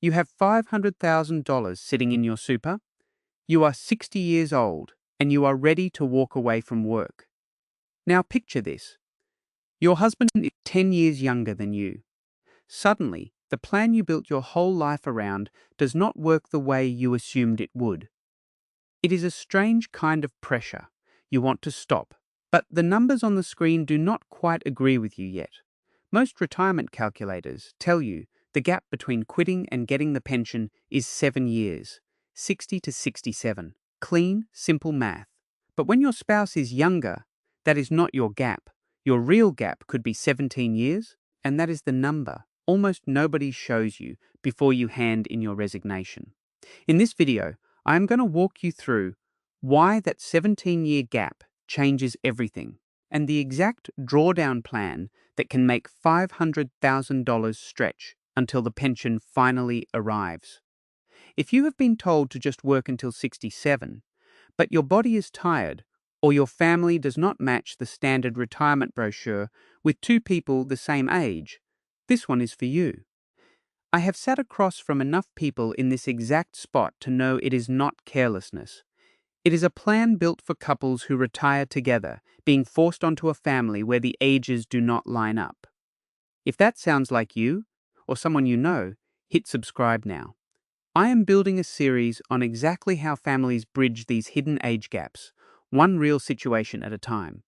You have $500,000 sitting in your super. You are 60 years old and you are ready to walk away from work. Now picture this. Your husband is 10 years younger than you. Suddenly, the plan you built your whole life around does not work the way you assumed it would. It is a strange kind of pressure. You want to stop, but the numbers on the screen do not quite agree with you yet. Most retirement calculators tell you the gap between quitting and getting the pension is 7 years, 60 to 67. Clean, simple math. But when your spouse is younger, that is not your gap. Your real gap could be 17 years, and that is the number almost nobody shows you before you hand in your resignation. In this video, I am going to walk you through why that 17-year gap changes everything and the exact drawdown plan that can make $500,000 stretch until the pension finally arrives. If you have been told to just work until 67, but your body is tired or your family does not match the standard retirement brochure with two people the same age, this one is for you. I have sat across from enough people in this exact spot to know it is not carelessness. It is a plan built for couples who retire together, being forced onto a family where the ages do not line up. If that sounds like you, or someone you know, hit subscribe now. I am building a series on exactly how families bridge these hidden age gaps, one real situation at a time.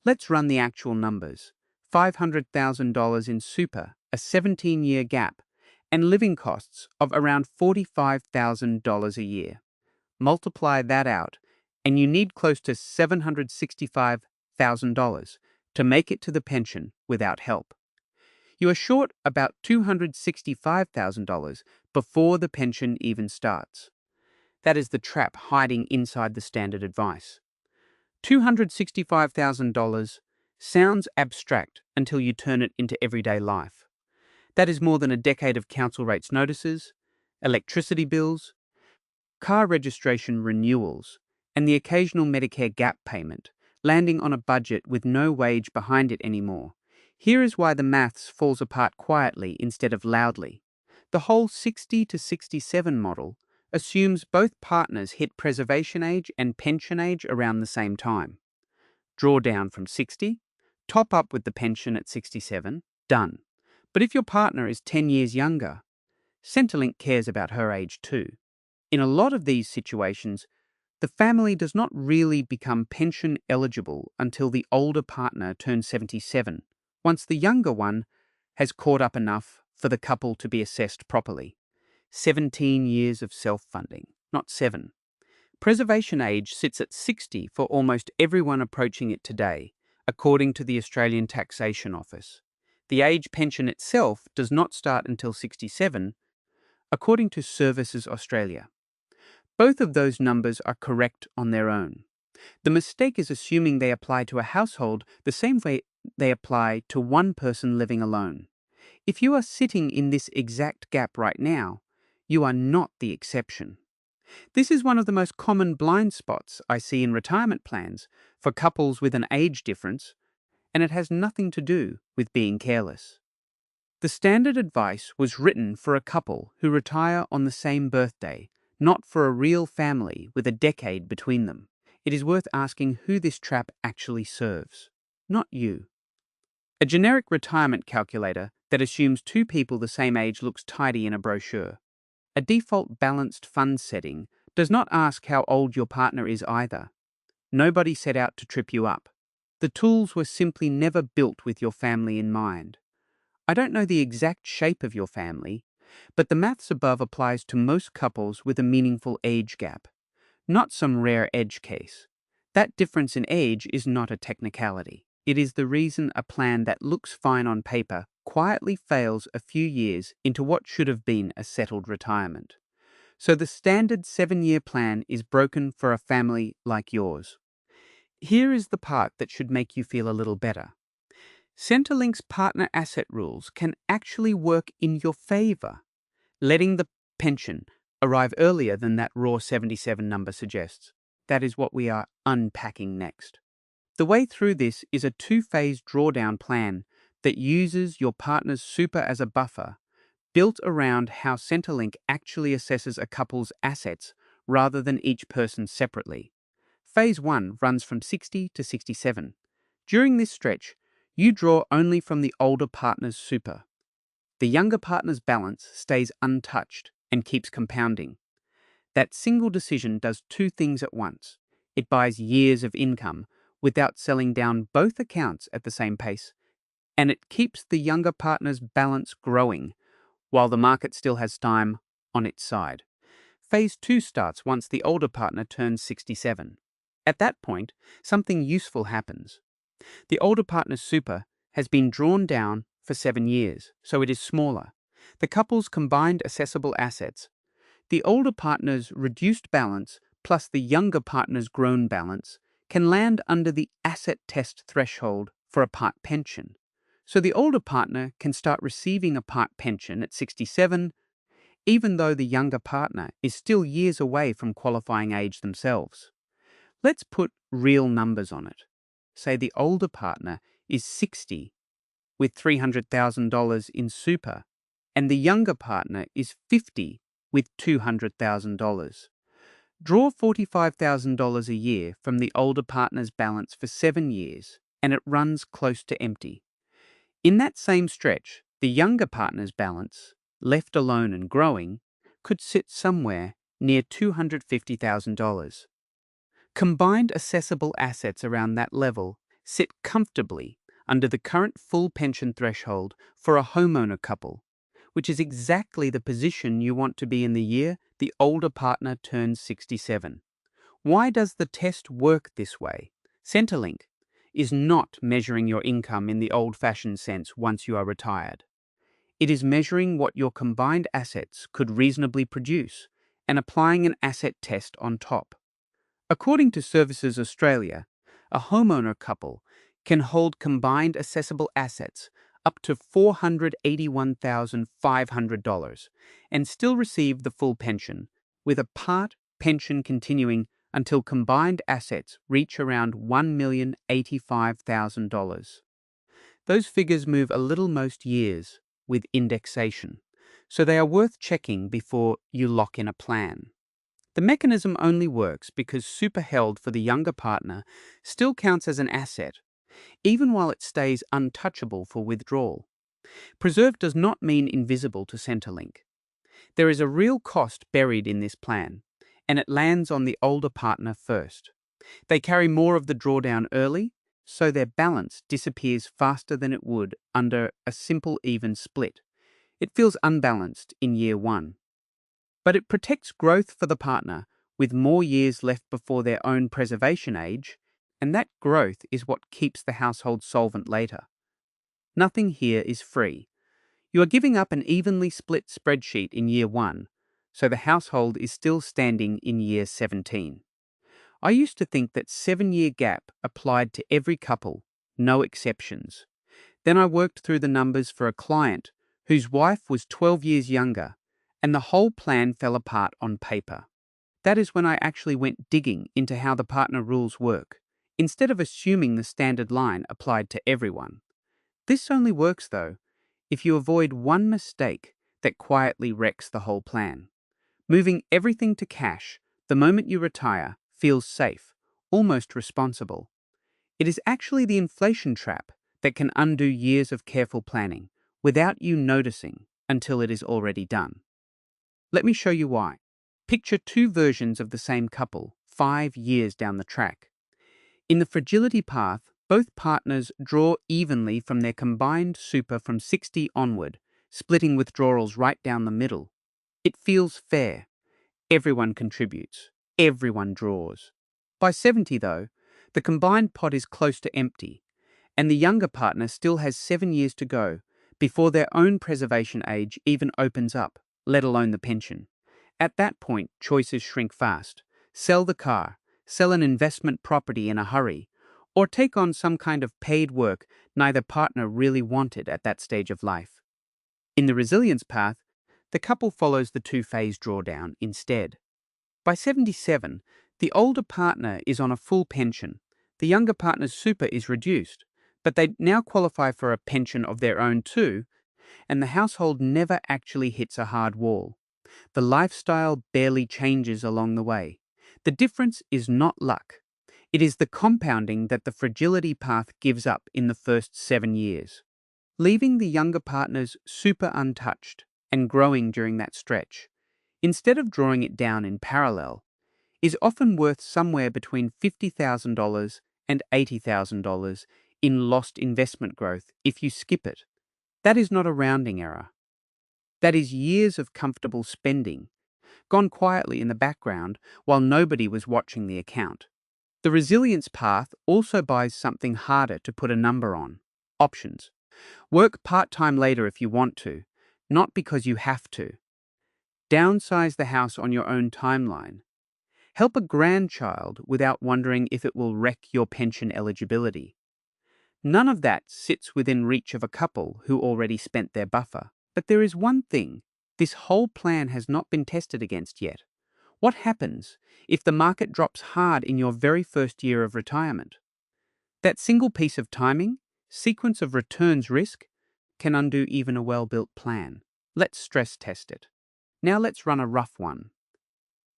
Let's run the actual numbers. $500,000 in super, a 17-year gap, and living costs of around $45,000 a year. Multiply that out, and you need close to $765,000 to make it to the pension without help. You are short about $265,000 before the pension even starts. That is the trap hiding inside the standard advice. $265,000 sounds abstract until you turn it into everyday life. That is more than a decade of council rates notices, electricity bills, car registration renewals, and the occasional Medicare gap payment, landing on a budget with no wage behind it anymore. Here is why the maths falls apart quietly instead of loudly. The whole 60 to 67 model assumes both partners hit preservation age and pension age around the same time. Draw down from 60, top up with the pension at 67, done. But if your partner is 10 years younger, Centrelink cares about her age too. In a lot of these situations, the family does not really become pension eligible until the older partner turns 77, once the younger one has caught up enough for the couple to be assessed properly. 17 years of self-funding, not 7. Preservation age sits at 60 for almost everyone approaching it today, according to the Australian Taxation Office. The age pension itself does not start until 67, according to Services Australia. Both of those numbers are correct on their own. The mistake is assuming they apply to a household the same way they apply to one person living alone. If you are sitting in this exact gap right now, you are not the exception. This is one of the most common blind spots I see in retirement plans for couples with an age difference, and it has nothing to do with being careless. The standard advice was written for a couple who retire on the same birthday, not for a real family with a decade between them. It is worth asking who this trap actually serves, not you. A generic retirement calculator that assumes two people the same age looks tidy in a brochure. A default balanced fund setting does not ask how old your partner is either. Nobody set out to trip you up. The tools were simply never built with your family in mind. I don't know the exact shape of your family, but the maths above applies to most couples with a meaningful age gap, not some rare edge case. That difference in age is not a technicality. It is the reason a plan that looks fine on paper quietly fails a few years into what should have been a settled retirement. So the standard 7-year plan is broken for a family like yours. Here is the part that should make you feel a little better. Centrelink's partner asset rules can actually work in your favor, letting the pension arrive earlier than that raw 77 number suggests. That is what we are unpacking next. The way through this is a two-phase drawdown plan that uses your partner's super as a buffer, built around how Centrelink actually assesses a couple's assets rather than each person separately. Phase 1 runs from 60 to 67. During this stretch, you draw only from the older partner's super. The younger partner's balance stays untouched and keeps compounding. That single decision does two things at once. It buys years of income without selling down both accounts at the same pace, and it keeps the younger partner's balance growing while the market still has time on its side. Phase 2 starts once the older partner turns 67. At that point, something useful happens. The older partner's super has been drawn down for 7 years, so it is smaller. The couple's combined assessable assets, the older partner's reduced balance plus the younger partner's grown balance, can land under the asset test threshold for a part pension. So the older partner can start receiving a part pension at 67, even though the younger partner is still years away from qualifying age themselves. Let's put real numbers on it. Say the older partner is 60 with $300,000 in super, and the younger partner is 50 with $200,000. Draw $45,000 a year from the older partner's balance for 7 years, and it runs close to empty. In that same stretch, the younger partner's balance, left alone and growing, could sit somewhere near $250,000. Combined assessable assets around that level sit comfortably under the current full pension threshold for a homeowner couple, which is exactly the position you want to be in the year the older partner turns 67. Why does the test work this way? Centrelink is not measuring your income in the old-fashioned sense once you are retired. It is measuring what your combined assets could reasonably produce and applying an asset test on top. According to Services Australia, a homeowner couple can hold combined assessable assets up to $481,500 and still receive the full pension, with a part pension continuing until combined assets reach around $1,085,000. Those figures move a little most years with indexation, so they are worth checking before you lock in a plan. The mechanism only works because super held for the younger partner still counts as an asset, even while it stays untouchable for withdrawal. Preserved does not mean invisible to Centrelink. There is a real cost buried in this plan, and it lands on the older partner first. They carry more of the drawdown early, so their balance disappears faster than it would under a simple even split. It feels unbalanced in year 1. But it protects growth for the partner with more years left before their own preservation age, and that growth is what keeps the household solvent later. Nothing here is free. You are giving up an evenly split spreadsheet in year 1, so the household is still standing in year 17. I used to think that 7-year gap applied to every couple, no exceptions. Then I worked through the numbers for a client whose wife was 12 years younger, and the whole plan fell apart on paper. That is when I actually went digging into how the partner rules work, instead of assuming the standard line applied to everyone. This only works, though, if you avoid one mistake that quietly wrecks the whole plan. Moving everything to cash the moment you retire feels safe, almost responsible. It is actually the inflation trap that can undo years of careful planning without you noticing until it is already done. Let me show you why. Picture two versions of the same couple 5 years down the track. In the fragility path, both partners draw evenly from their combined super from 60 onward, splitting withdrawals right down the middle. It feels fair. Everyone contributes. Everyone draws. By 70, though, the combined pot is close to empty, and the younger partner still has 7 years to go before their own preservation age even opens up, let alone the pension. At that point, choices shrink fast. Sell the car, sell an investment property in a hurry, or take on some kind of paid work neither partner really wanted at that stage of life. In the resilience path, the couple follows the two-phase drawdown instead. By 77, the older partner is on a full pension. The younger partner's super is reduced, but they now qualify for a pension of their own too, and the household never actually hits a hard wall. The lifestyle barely changes along the way. The difference is not luck. It is the compounding that the fragility path gives up in the first 7 years, leaving the younger partners super untouched and growing during that stretch. Instead of drawing it down in parallel, is often worth somewhere between $50,000 and $80,000 in lost investment growth if you skip it. That is not a rounding error. That is years of comfortable spending, gone quietly in the background while nobody was watching the account. The resilience path also buys something harder to put a number on: options. Work part-time later if you want to, not because you have to. Downsize the house on your own timeline. Help a grandchild without wondering if it will wreck your pension eligibility. None of that sits within reach of a couple who already spent their buffer. But there is one thing this whole plan has not been tested against yet. What happens if the market drops hard in your very first year of retirement? That single piece of timing, sequence of returns risk, can undo even a well-built plan. Let's stress test it. Now let's run a rough one.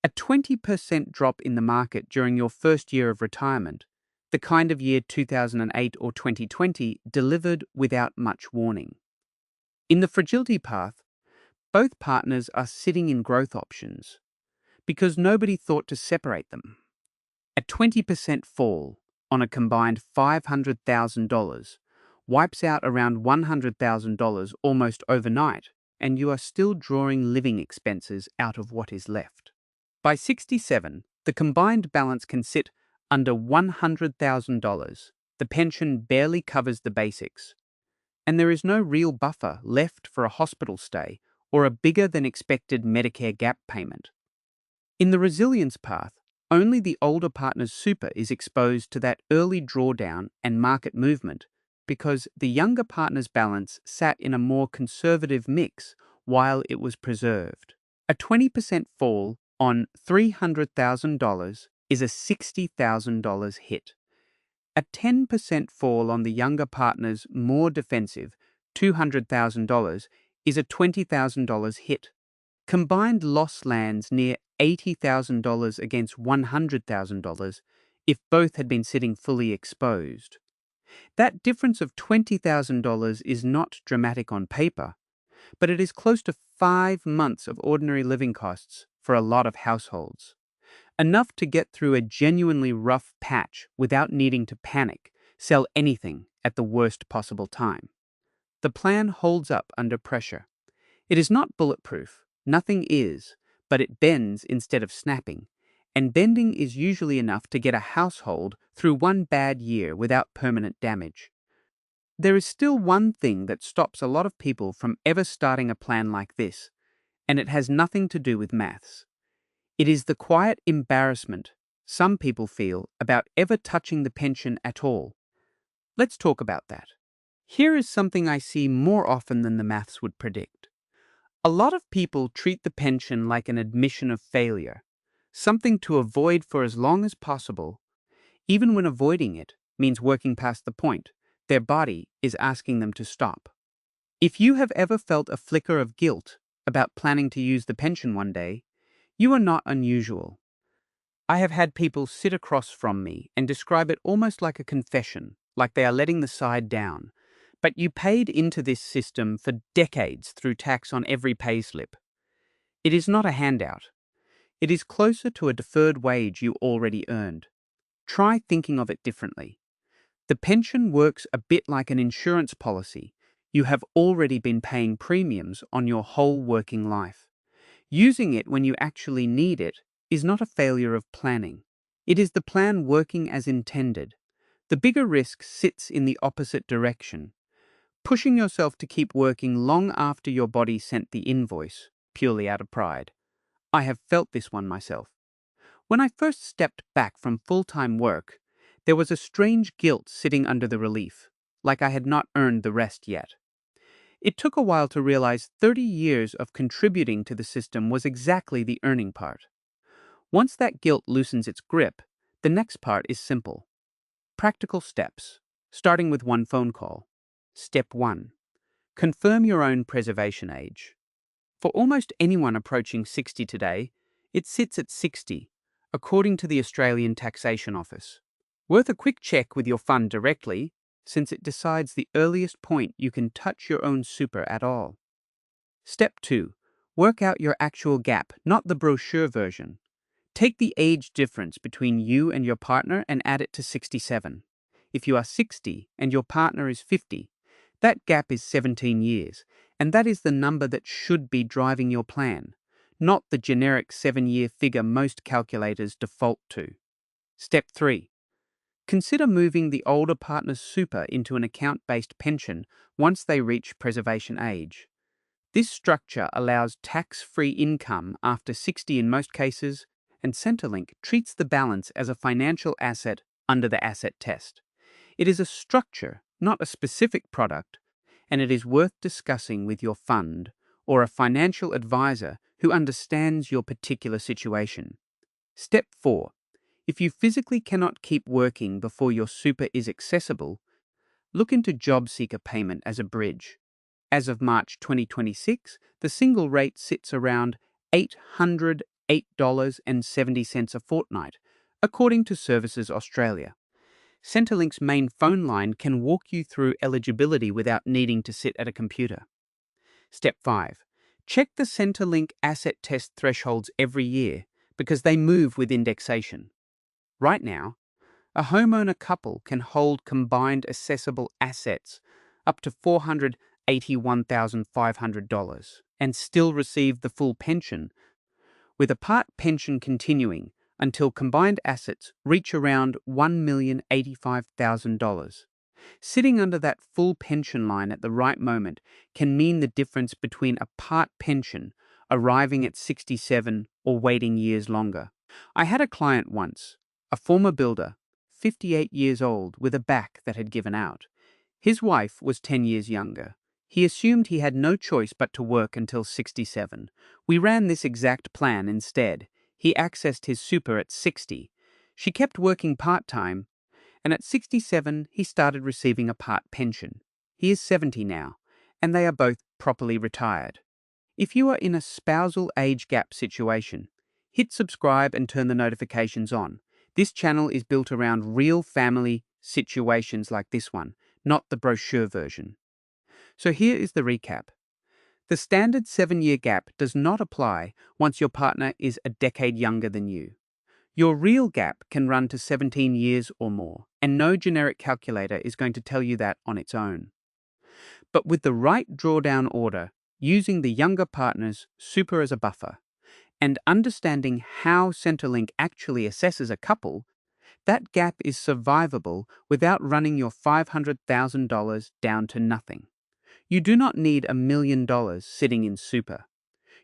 A 20% drop in the market during your first year of retirement, the kind of year 2008 or 2020 delivered without much warning. In the fragility path, both partners are sitting in growth options because nobody thought to separate them. A 20% fall on a combined $500,000 wipes out around $100,000 almost overnight, and you are still drawing living expenses out of what is left. By 67, the combined balance can sit under $100,000. The pension barely covers the basics, and there is no real buffer left for a hospital stay or a bigger than expected Medicare gap payment. In the resilience path, only the older partner's super is exposed to that early drawdown and market movement because the younger partner's balance sat in a more conservative mix while it was preserved. A 20% fall on $300,000 is a $60,000 hit. A 10% fall on the younger partner's more defensive $200,000 is a $20,000 hit. Combined loss lands near $80,000 against $100,000 if both had been sitting fully exposed. That difference of $20,000 is not dramatic on paper, but it is close to 5 months of ordinary living costs for a lot of households. Enough to get through a genuinely rough patch without needing to panic, sell anything at the worst possible time. The plan holds up under pressure. It is not bulletproof, nothing is, but it bends instead of snapping, and bending is usually enough to get a household through one bad year without permanent damage. There is still one thing that stops a lot of people from ever starting a plan like this, and it has nothing to do with maths. It is the quiet embarrassment some people feel about ever touching the pension at all. Let's talk about that. Here is something I see more often than the maths would predict. A lot of people treat the pension like an admission of failure, something to avoid for as long as possible. Even when avoiding it means working past the point, their body is asking them to stop. If you have ever felt a flicker of guilt about planning to use the pension one day, you are not unusual. I have had people sit across from me and describe it almost like a confession, like they are letting the side down. But you paid into this system for decades through tax on every payslip. It is not a handout. It is closer to a deferred wage you already earned. Try thinking of it differently. The pension works a bit like an insurance policy. You have already been paying premiums on your whole working life. Using it when you actually need it is not a failure of planning. It is the plan working as intended. The bigger risk sits in the opposite direction. Pushing yourself to keep working long after your body sent the invoice, purely out of pride. I have felt this one myself. When I first stepped back from full-time work, there was a strange guilt sitting under the relief, like I had not earned the rest yet. It took a while to realize 30 years of contributing to the system was exactly the earning part. Once that guilt loosens its grip, the next part is simple. Practical steps, starting with one phone call. Step 1. Confirm your own preservation age. For almost anyone approaching 60 today, it sits at 60, according to the Australian Taxation Office. Worth a quick check with your fund directly, since it decides the earliest point you can touch your own super at all. Step 2. Work out your actual gap, not the brochure version. Take the age difference between you and your partner and add it to 67. If you are 60 and your partner is 50, that gap is 17 years, and that is the number that should be driving your plan, not the generic 7-year figure most calculators default to. Step 3. Consider moving the older partner's super into an account-based pension once they reach preservation age. This structure allows tax-free income after 60 in most cases, and Centrelink treats the balance as a financial asset under the asset test. It is a structure, not a specific product, and it is worth discussing with your fund or a financial advisor who understands your particular situation. Step 4. If you physically cannot keep working before your super is accessible, look into job seeker payment as a bridge. As of March 2026, the single rate sits around $808.70 a fortnight, according to Services Australia. Centrelink's main phone line can walk you through eligibility without needing to sit at a computer. Step 5. Check the Centrelink asset test thresholds every year because they move with indexation. Right now, a homeowner couple can hold combined assessable assets up to $481,500 and still receive the full pension, with a part pension continuing until combined assets reach around $1,085,000. Sitting under that full pension line at the right moment can mean the difference between a part pension arriving at 67 or waiting years longer. I had a client once, a former builder, 58 years old, with a back that had given out. His wife was 10 years younger. He assumed he had no choice but to work until 67. We ran this exact plan instead. He accessed his super at 60. She kept working part-time, and at 67 he started receiving a part pension. He is 70 now, and they are both properly retired. If you are in a spousal age gap situation, hit subscribe and turn the notifications on. This channel is built around real family situations like this one, not the brochure version. So here is the recap. The standard 7-year gap does not apply once your partner is a decade younger than you. Your real gap can run to 17 years or more, and no generic calculator is going to tell you that on its own. But with the right drawdown order, using the younger partner's super as a buffer, and understanding how Centrelink actually assesses a couple, that gap is survivable without running your $500,000 down to nothing. You do not need $1 million sitting in super.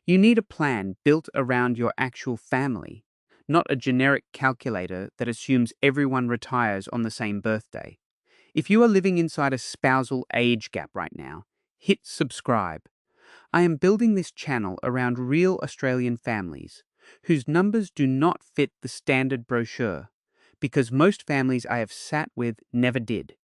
You need a plan built around your actual family, not a generic calculator that assumes everyone retires on the same birthday. If you are living inside a spousal age gap right now, hit subscribe. I am building this channel around real Australian families whose numbers do not fit the standard brochure, because most families I have sat with never did.